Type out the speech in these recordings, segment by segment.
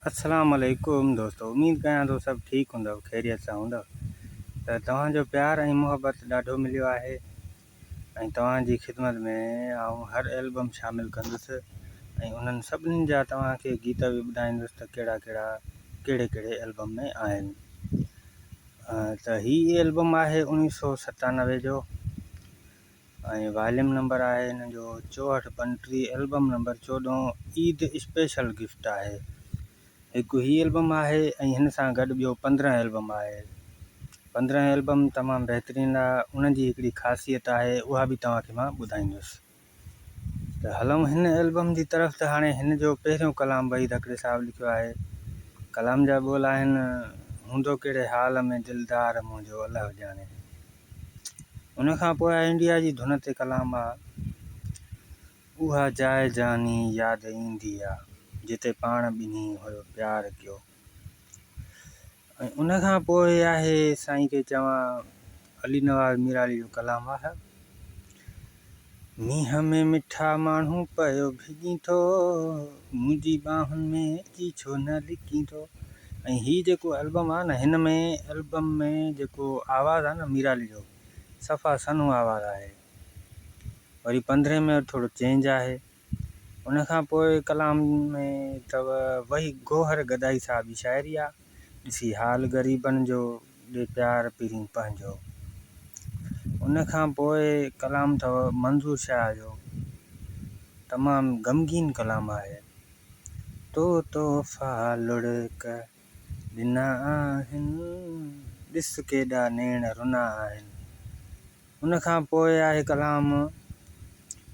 अस्सलाम वालेकुम दोस्तों, उम्मीद कयां थो सभु ठीकु हूंदव, ख़ैरियत सां हूंदव। त तव्हांजो प्यार ऐं मुहबत ॾाढो मिलियो आहे ऐं तव्हांजी ख़िदमत में आउं हर एल्बम शामिलु कंदुसि ऐं उन्हनि सभिनीनि जा तव्हांखे गीत बि ॿुधाईंदुसि त कहिड़े कहिड़े एल्बम में आहिनि। त हीअ एल्बम आहे 1997 जो ऐं वॉल्यूम नंबर आहे हिन जो 64 album number 14 Eid special gift आहे। हिकु ही एल्बम आहे ऐं हिन सां गॾु ॿियो 15 एल्बम आहे। 15 एल्बम तमामु बहितरीनु आहे। उनजी हिकिड़ी ख़ासियत आहे, उहा बि तव्हांखे मां ॿुधाईंदुसि। त हलूं हिन एल्बम जी तरफ़। त हाणे हिन जो पहिरियों कलाम वहीद हक़रे साहिबु लिखियो आहे। कलाम जा ॿोल आहिनि, हूंदो कहिड़े हाल में दिलदार मुंहिंजो अलाह ॼाणे। उनखां पोइ इंडिया जी धुन ते कलाम आहे, उहा जाइ जानी यादि ईंदी आहे जिते पाण ॿिन्ही हुयो प्यार कयो। ऐं उनखां पोइ आहे साईं खे चवां अली नवाज़ मीराली जो कलाम आहे। मींहं में मिठा माण्हू पियो भिॼी थो, मुंहिंजी ॿाहुनि में अची छो न लिकी थो। ऐं हीअ जेको एल्बम आहे न, हिन में एल्बम में जेको आवाज़ु आहे न मीराली जो, सफ़ा सन्हो आवाज़ु आहे। वरी 15 में थोरो चेंज आहे। उनखां पोइ कलाम में अथव वही गोहर गदाई साहिब जी शाइरी आहे, ॾिसी हाल ग़रीबनि जो ॾे प्यार पीरी पंहिंजो। उनखां पोइ कलाम अथव मंज़ूर शाह जो, तमामु ग़मगीन कलाम आहे। तो तोहफ़ा लुढ़क ॾिना आहिनि, ॾिस केॾा नेण रुना आहिनि। उनखां पोइ आहे कलाम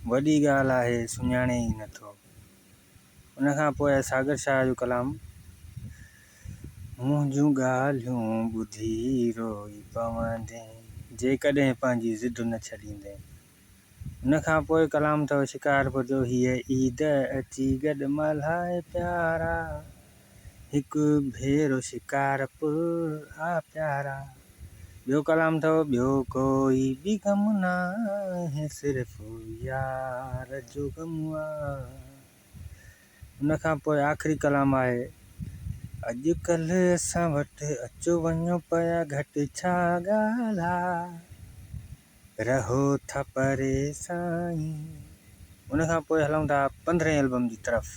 वॾी ॻाल्हि आहे सुञाणे ई नथो। उनखां पोइ सागर शाह जो कलाम, मुंहिंजूं ॻाल्हियूं ॿुधी रोई पवंदे, जेकॾहिं पंहिंजी ज़िद न छॾींदे। उनखां पोइ कलाम अथव शिकारपुर जो, हीअ ईद अची गॾु मल्हाए प्यारा, हिकु भेरो शिकारपुर आ प्यारा। ॿियो कलाम अथव ॿियो कोई बि ग़म नाहे, सिर्फ़ु यार जो ग़म आहे। उनखां पोइ आख़िरी कलाम आहे, अॼुकल्ह असां वटि अचो वञो पिया घटि छा ॻाल्हि, रहो था परे साईं। उनखां पोइ हलूं था 15 एल्बम जी तरफ़।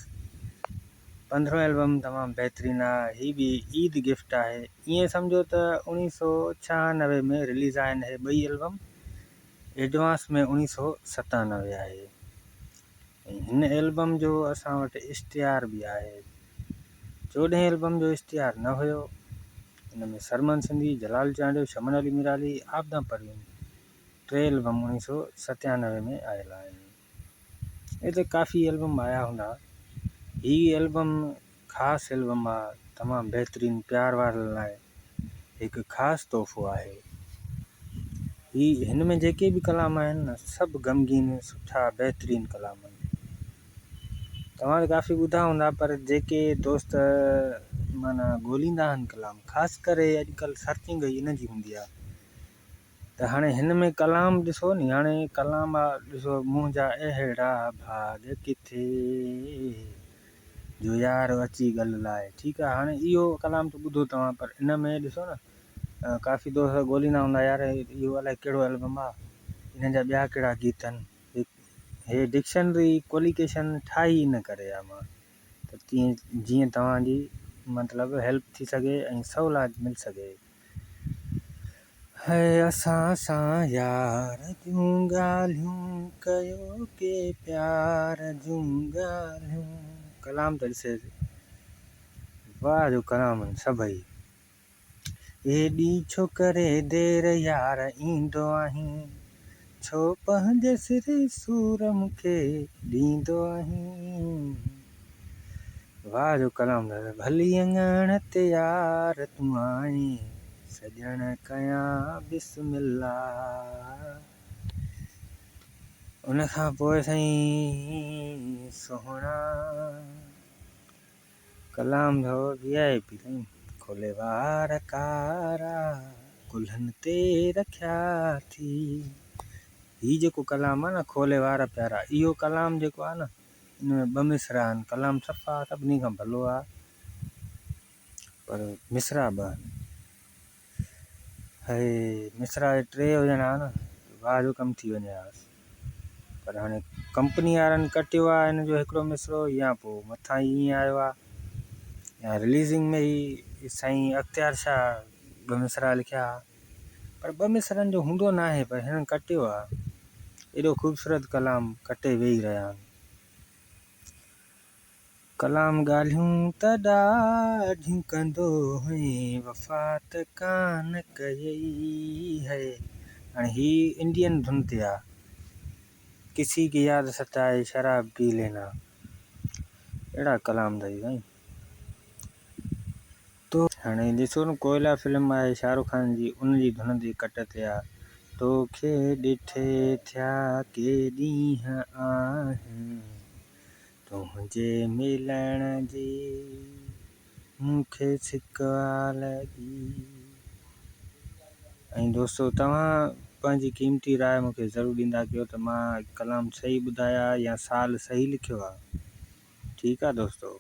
15 एल्बम तमामु बहितरीनु आहे। हीअ बि ईद गिफ्ट आहे। ईअं सम्झो त 1996 में रिलीज़ आहिनि हे ॿई एल्बम, एडवांस में 1997 आहे। ऐं हिन एल्बम जो असां वटि इश्तिहार बि आहे। 14 एल्बम जो इश्तिहार न हुयो। हिन में सरमन सिंधी, जलाल चांडियो, शमन अली मीराली, आबदा परवीन, 3 एल्बम 1997 में आयल आहिनि। हिते काफ़ी एल्बम आया हूंदा। हीअ एल्बम ख़ासि एल्बम आहे, तमामु बहितरीनु प्यार वारनि लाइ हिकु ख़ासि तोहफ़ो आहे। हिन में जेके बि कलाम आहिनि न, सभु ग़मगीन सुठा बहितरीनु कलाम आहिनि। तव्हां काफ़ी ॿुधा हूंदा, पर जेके दोस्त माना ॻोल्हींदा आहिनि कलाम, ख़ासि करे अॼुकल्ह सर्चिंग इन जी हूंदी आहे। त हाणे हिन में कलाम ॾिसो नी, हाणे कलाम आहे ॾिसो, मुंहिंजा अहिड़ा भाग किथे जो यार अची ॻल लाइ। ठीकु आहे, हाणे इहो कलाम त ॿुधो तव्हां, पर इन में ॾिसो न, काफ़ी दोस्त ॻोल्हींदा हूंदा, यार इहो अलाए कहिड़ो एल्बम आहे, हिन जा ॿिया कहिड़ा गीत आहिनि। हे डिक्शनरी क्वालिफिकेशन ठाही इन करे आहे मां, त जीअं तव्हांजी मतिलबु हेल्प थी सघे ऐं सहूलियत मिल सघे। है असां सां यार जूं ॻाल्हियूं कयो के प्यार जूं ॻाल्हियूं। कलाम त ॾिसे वाह जो कलाम आहिनि सभई। एॾी छो करे देर यार ईंदो आहीं, छो पंहिंजे सिर सूर मूंखे ॾींदो आहीं। वाह जो कलाम दादा। भली अङण ते यार तूं आहीं, सॼण कयां बिस्मिल्ला। उनखां पोइ साईं सोहणा कलाम अथव VIP ताईं, खोले वार कारा कुल्हनि ते रखिया थी। हीअ जेको कलाम आहे न, खोले वार प्यारा, इहो कलाम जेको आहे न, हिन में 2 मिसरा आहिनि। कलाम सफ़ा सभिनी खां भलो आहे। पर मिसरा ॿ है मिसरा 3 हुजनि हा न वाह जो कमु थी वञे हा। पर हाणे कंपनी वारनि कटियो आहे हिन जो हिकिड़ो मिसरो या पोइ मथां ईअं आयो आहे या रिलीज़िंग में ई साईं अख़्तियार शाह 2 मिसरा लिखिया पर 2 मिसरनि जो हूंदो न आहे पर हिननि कटियो आहे। एॾो ख़ूबसूरत कलाम कटे वेही रहिया आहिनि। कलाम ॻाल्हियूं त ॾाढियूं कंदो हुई वफ़ा त कान कयई है। हाणे ही इंडियन धुन ते आहे किसी की याद सताए शराब पी लेना अहिड़ा कलाम अथई साईं। तो हाणे ॾिसो न कोयला फिल्म आहे शाहरुख खान जी उनजी धुन ते कट ते आहे तोखे ॾिठे थिया के ॾींहं आहिनि तुंहिंजे मिलण जी मूंखे सिकवा लॻी। ऐं दोस्तो तव्हां पंहिंजी क़ीमती राय मूंखे ज़रूरु ॾींदा कयो त मां कलाम सही ॿुधाया या साल सही लिखियो आहे। ठीकु आहे दोस्तो।